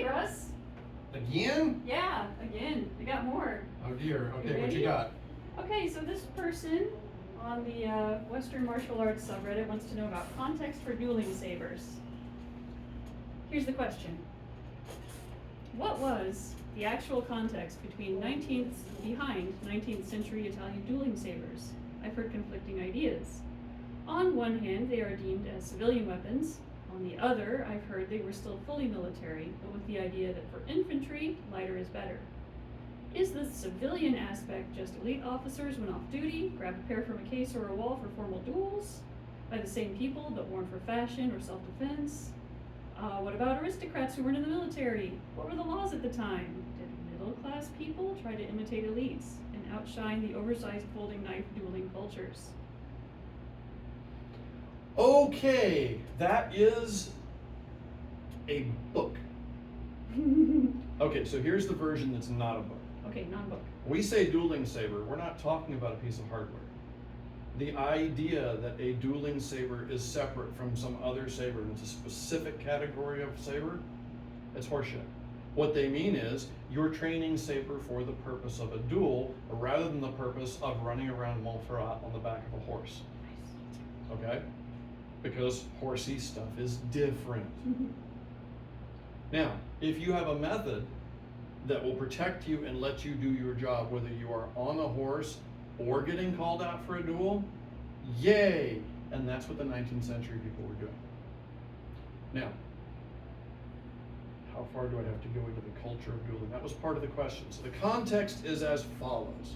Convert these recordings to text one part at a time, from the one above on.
Russ. Again? Yeah, again. I got more. Oh dear. Okay, what ready? you got? Okay, so this person on the Western Martial Arts subreddit wants to know about context for dueling sabers. Here's the question. What was the actual context behind 19th century Italian dueling sabers? I've heard conflicting ideas. On one hand, they are deemed as civilian weapons. On the other, I've heard they were still fully military, but with the idea that for infantry, lighter is better. Is the civilian aspect just elite officers when off duty, grab a pair from a case or a wall for formal duels, by the same people but worn for fashion or self-defense? What about aristocrats who weren't in the military? What were the laws at the time? Did middle-class people try to imitate elites and outshine the oversized folding knife dueling cultures? Okay, that is a book. Okay, so here's the version that's not a book. Okay, non-book. We say dueling saber, we're not talking about a piece of hardware. The idea that a dueling saber is separate from some other saber and it's a specific category of saber, it's horseshit. What they mean is you're training saber for the purpose of a duel rather than the purpose of running around Montferrat on the back of a horse. Okay? Because horsey stuff is different. Now, if you have a method that will protect you and let you do your job, whether you are on a horse or getting called out for a duel, yay! And that's what the 19th century people were doing. Now, how far do I have to go into the culture of dueling? That was part of the question. So the context is as follows.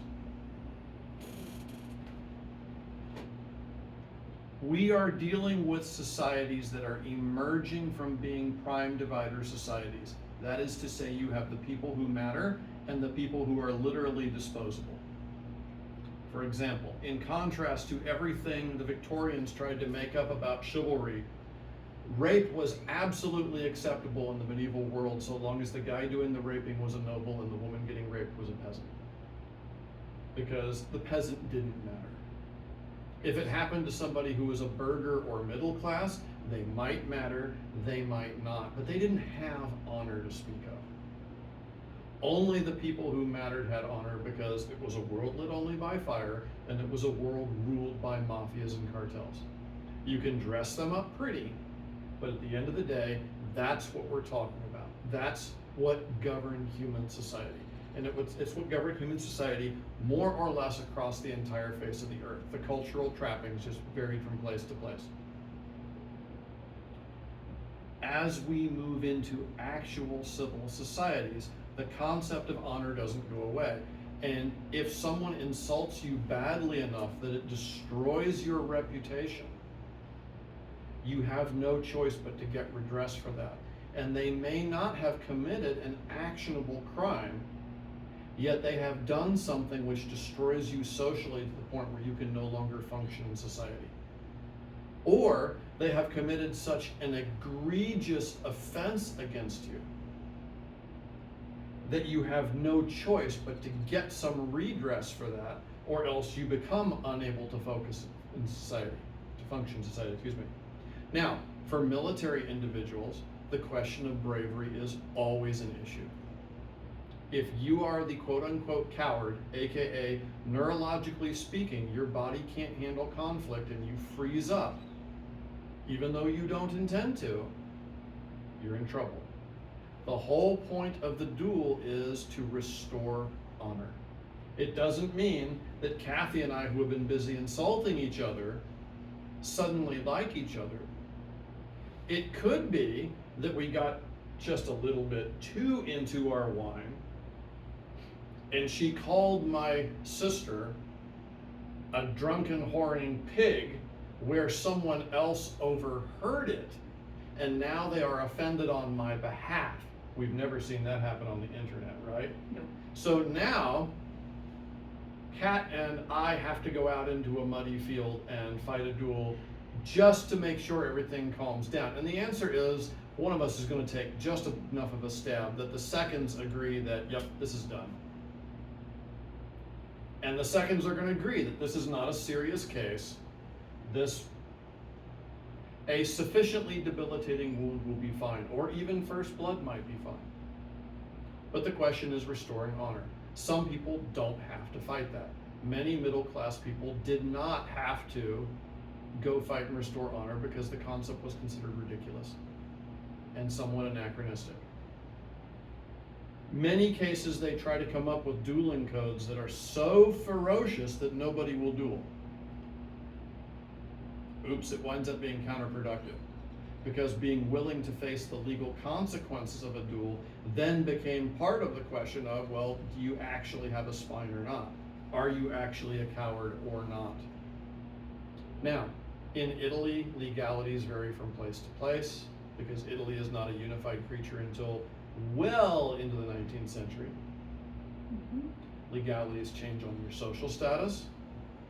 We are dealing with societies that are emerging from being prime divider societies. That is to say, you have the people who matter and the people who are literally disposable. For example, in contrast to everything the Victorians tried to make up about chivalry, rape was absolutely acceptable in the medieval world so long as the guy doing the raping was a noble and the woman getting raped was a peasant. Because the peasant didn't matter. If it happened to somebody who was a burgher or middle class, they might matter, they might not, but they didn't have honor to speak of. Only the people who mattered had honor because it was a world lit only by fire and it was a world ruled by mafias and cartels. You can dress them up pretty, but at the end of the day, that's what we're talking about. That's what governed human society. And it's what governed human society more or less across the entire face of the earth. The cultural trappings just varied from place to place. As we move into actual civil societies, the concept of honor doesn't go away. And if someone insults you badly enough that it destroys your reputation, you have no choice but to get redress for that. And they may not have committed an actionable crime, yet they have done something which destroys you socially to the point where you can no longer function in society. Or they have committed such an egregious offense against you that you have no choice but to get some redress for that, or else you become unable to focus in society, to function in society, excuse me. Now, for military individuals, the question of bravery is always an issue. If you are the quote-unquote coward, aka neurologically speaking, your body can't handle conflict and you freeze up, even though you don't intend to, you're in trouble. The whole point of the duel is to restore honor. It doesn't mean that Kathy and I, who have been busy insulting each other, suddenly like each other. It could be that we got just a little bit too into our wine, and she called my sister a drunken, whoring pig where someone else overheard it, and now they are offended on my behalf. We've never seen that happen on the internet, right? No. So now, Kat and I have to go out into a muddy field and fight a duel just to make sure everything calms down. And the answer is, one of us is going to take just enough of a stab that the seconds agree that, yep, this is done. And the seconds are going to agree that this is not a serious case. A sufficiently debilitating wound will be fine, or even first blood might be fine. But the question is restoring honor. Some people don't have to fight that. Many middle-class people did not have to go fight and restore honor because the concept was considered ridiculous and somewhat anachronistic. Many cases they try to come up with dueling codes that are so ferocious that nobody will duel. Oops, it winds up being counterproductive, because being willing to face the legal consequences of a duel then became part of the question of, well, do you actually have a spine or not? Are you actually a coward or not? Now, in Italy, legalities vary from place to place, because Italy is not a unified creature until well into the 19th century. Legalities change on your social status,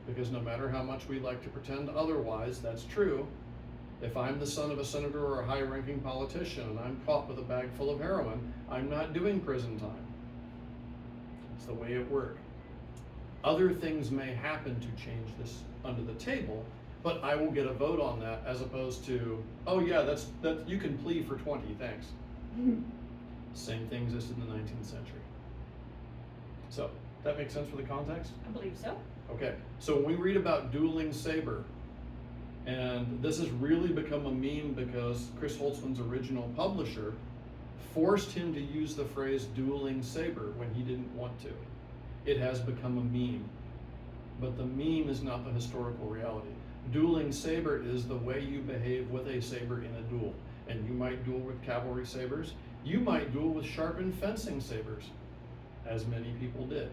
because no matter how much we like to pretend otherwise, that's true. If I'm the son of a senator or a high-ranking politician and I'm caught with a bag full of heroin, I'm not doing prison time. It's the way it works. Other things may happen to change this under the table, but I will get a vote on that, as opposed to, oh yeah, that's you can plead for 20, thanks. Same thing existed in the 19th century. So, that makes sense for the context? I believe so. Okay, so when we read about dueling saber, and this has really become a meme because Chris Holtzman's original publisher forced him to use the phrase dueling saber when he didn't want to. It has become a meme, but the meme is not the historical reality. Dueling saber is the way you behave with a saber in a duel. And you might duel with cavalry sabers. You might duel with sharpened fencing sabers, as many people did.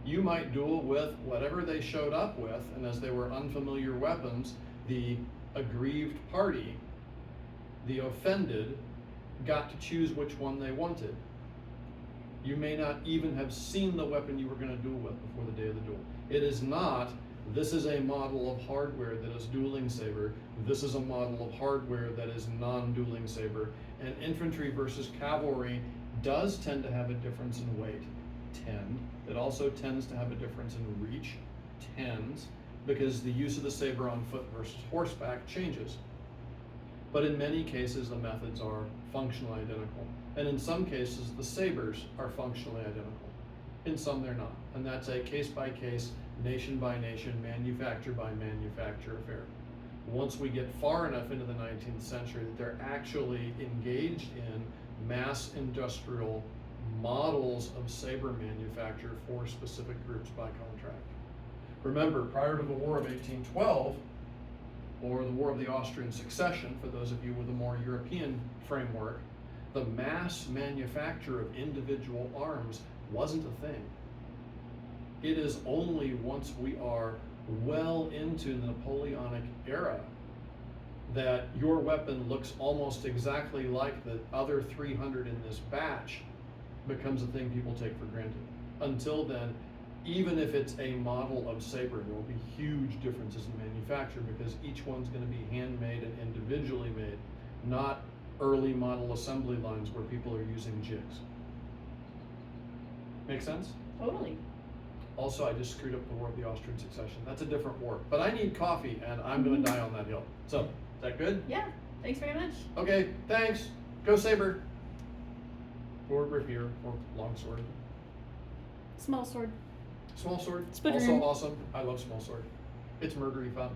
You might duel with whatever they showed up with, and as they were unfamiliar weapons, the aggrieved party, the offended, got to choose which one they wanted. You may not even have seen the weapon you were going to duel with before the day of the duel. It is not, this is a model of hardware that is dueling saber, this is a model of hardware that is non-dueling saber, and infantry versus cavalry does tend to have a difference in weight, 10. It also tends to have a difference in reach, 10s, because the use of the saber on foot versus horseback changes. But in many cases, the methods are functionally identical. And in some cases, the sabers are functionally identical. In some, they're not. And that's a case-by-case, nation-by-nation, manufacturer-by-manufacturer affair. Once we get far enough into the 19th century that they're actually engaged in mass industrial models of saber manufacture for specific groups by contract. Remember, prior to the War of 1812, or the War of the Austrian Succession, for those of you with a more European framework, the mass manufacture of individual arms wasn't a thing. It is only once we are well into the Napoleonic era that your weapon looks almost exactly like the other 300 in this batch becomes a thing people take for granted. Until then, even if it's a model of saber, there will be huge differences in manufacture because each one's going to be handmade and individually made, not early model assembly lines where people are using jigs. Make sense? Totally. Also, I just screwed up the War of the Austrian Succession. That's a different war. But I need coffee, and I'm going to die on that hill. So, is that good? Yeah. Thanks very much. Okay, thanks. Go Sabre. Or rapier, or longsword. Small sword. Small sword, Spudgeon. also awesome. I love small sword. It's murdery fun.